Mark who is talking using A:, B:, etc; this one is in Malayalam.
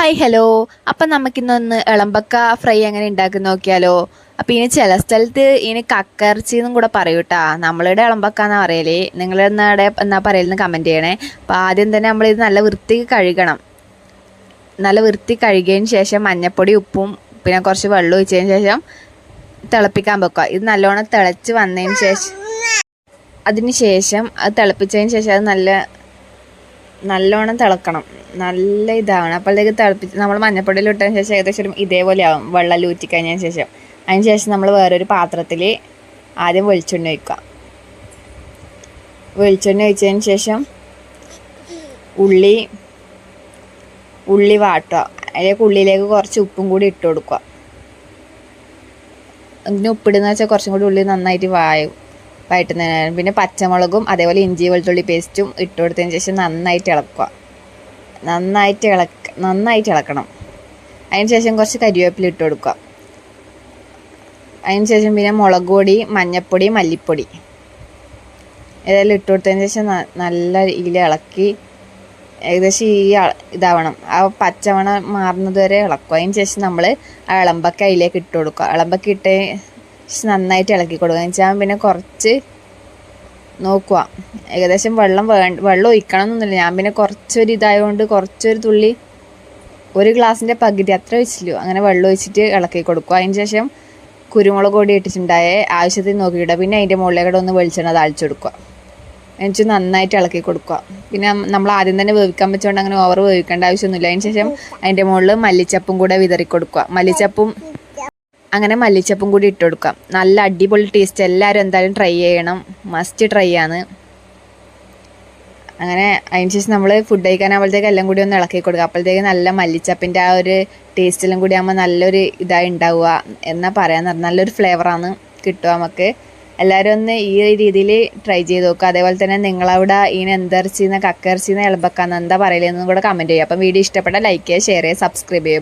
A: Hi hello. അപ്പം നമുക്കിന്നൊന്ന് ഇളമ്പക്ക ഫ്രൈ എങ്ങനെ ഉണ്ടാക്കി നോക്കിയാലോ. അപ്പം ഇനി ചില സ്ഥലത്ത് ഇനി കക്കയിറച്ചി എന്നും കൂടെ പറയൂ കേട്ടാ. നമ്മളിവിടെ ഇളമ്പക്ക എന്നാ പറയല്, നിങ്ങളിവിടെ എന്നാ പറയലെന്ന് കമൻറ്റ് ചെയ്യണേ. അപ്പം ആദ്യം തന്നെ നമ്മളിത് നല്ല വൃത്തിക്ക് കഴുകണം. നല്ല വൃത്തി കഴുകിയതിന് ശേഷം മഞ്ഞപ്പൊടി ഉപ്പും പിന്നെ കുറച്ച് വെള്ളം ഒഴിച്ചതിന് ശേഷം തിളപ്പിക്കാൻ വെക്കുക. ഇത് നല്ലോണം തിളച്ച് വന്നതിന് ശേഷം അത് തിളപ്പിച്ചതിന് ശേഷം അത് നല്ലോണം തിളക്കണം. നല്ല ഇതാവണം. അപ്പോഴത്തേക്ക് തിളപ്പിച്ച് നമ്മൾ മഞ്ഞപ്പൊടിയിൽ ഇട്ടതിന് ശേഷം ഏകദേശം ഇതേപോലെ ആവും. വെള്ളം ഊറ്റിക്കഴിഞ്ഞതിന് ശേഷം നമ്മൾ വേറൊരു പാത്രത്തിൽ ആദ്യം വെളിച്ചെണ്ണ ഒഴിക്കുക. വെളിച്ചെണ്ണ ഒഴിച്ചതിന് ശേഷം ഉള്ളി വാട്ടുക. അതിലേക്ക് ഉള്ളിയിലേക്ക് കുറച്ച് ഉപ്പും കൂടി ഇട്ട് കൊടുക്കുക. അതിന് ഉപ്പിടുന്ന വെച്ചാൽ കുറച്ചും കൂടി ഉള്ളി നന്നായിട്ട് വഴറ്റുന്നതിനാണ്. പിന്നെ പച്ചമുളകും അതേപോലെ ഇഞ്ചി വെളുത്തുള്ളി പേസ്റ്റും ഇട്ട് കൊടുത്തതിന് ശേഷം നന്നായിട്ട് ഇളക്കുക. നന്നായിട്ട് ഇളക്കണം. അതിന് ശേഷം കുറച്ച് കരിവേപ്പില ഇട്ട് കൊടുക്കുക. അതിന് ശേഷം പിന്നെ മുളക് പൊടി, മഞ്ഞൾപ്പൊടി, മല്ലിപ്പൊടി ഇതെല്ലാം ഇട്ട് കൊടുത്തതിന് ശേഷം നല്ല ഇളക്കി ഏകദേശം ഇതാവണം. ആ പച്ചമണം മാറുന്നത് വരെ ഇളക്കുക. അതിന് ശേഷം നമ്മൾ ആ ഇളമ്പക്ക അതിലേക്ക് ഇട്ട് കൊടുക്കുക. ഇളമ്പക്ക ഇട്ട് നന്നായിട്ട് ഇളക്കി കൊടുക്കുക. എന്ന് വെച്ചാൽ പിന്നെ കുറച്ച് നോക്കുക. ഏകദേശം വെള്ളം ഒഴിക്കണം എന്നൊന്നുമില്ല. ഞാൻ പിന്നെ കുറച്ചൊരു ഇതായതുകൊണ്ട് കുറച്ചൊരു തുള്ളി, ഒരു ഗ്ലാസിൻ്റെ പകുതി അത്ര ഒഴിച്ചില്ലു അങ്ങനെ വെള്ളം ഒഴിച്ചിട്ട് ഇളക്കി കൊടുക്കുക. അതിന് ശേഷം കുരുമുളക് പൊടി ഇട്ടിട്ടുണ്ടായേ ആവശ്യത്തിന് നോക്കിയിടുക. പിന്നെ അതിൻ്റെ മുകളിലേക്കൂടെ ഒന്ന് വെളിച്ചെണ്ണ താളിച്ചു കൊടുക്കുക. എന്നിട്ട് നന്നായിട്ട് ഇളക്കി കൊടുക്കുക. പിന്നെ നമ്മൾ ആദ്യം തന്നെ വേവിക്കാൻ വെച്ചുകൊണ്ട് അങ്ങനെ ഓവർ വേവിക്കേണ്ട ആവശ്യമൊന്നുമില്ല. അതിന് ശേഷം അതിൻ്റെ മുകളിൽ മല്ലിച്ചപ്പും കൂടെ വിതറി കൊടുക്കുക. മല്ലിച്ചപ്പും കൂടി ഇട്ട് കൊടുക്കാം. നല്ല അടിപൊളി ടേസ്റ്റ്. എല്ലാവരും എന്തായാലും ട്രൈ ചെയ്യണം. മസ്റ്റ് ട്രൈ ആണ്. അങ്ങനെ അതിന് ശേഷം നമ്മൾ ഫുഡ് കഴിക്കാനാകുമ്പോഴത്തേക്ക് എല്ലാം കൂടി ഒന്ന് ഇളക്കി കൊടുക്കുക. അപ്പോഴത്തേക്ക് നല്ല മല്ലിച്ചപ്പിൻ്റെ ആ ഒരു ടേസ്റ്റിലും കൂടി ആകുമ്പോൾ നല്ലൊരു ഇതായി ഉണ്ടാവുക എന്നാ പറയാന്ന് പറഞ്ഞാൽ നല്ലൊരു ഫ്ലേവറാണ് കിട്ടുക നമുക്ക്. എല്ലാവരും ഒന്ന് ഈ രീതിയിൽ ട്രൈ ചെയ്ത് നോക്കുക. അതേപോലെ തന്നെ നിങ്ങളവിടെ ഇതിന് എന്തിറച്ചിന്ന് കക്കയിറച്ചിന്ന് ഇളമ്പക്കാന്ന് എന്താ പറയലെന്നും കൂടെ കമൻറ്റ് ചെയ്യുക. അപ്പം വീഡിയോ ഇഷ്ടപ്പെട്ടാൽ ലൈക്ക് ചെയ്യുക, ഷെയർ ചെയ്യുക, സബ്സ്ക്രൈബ് ചെയ്യുക.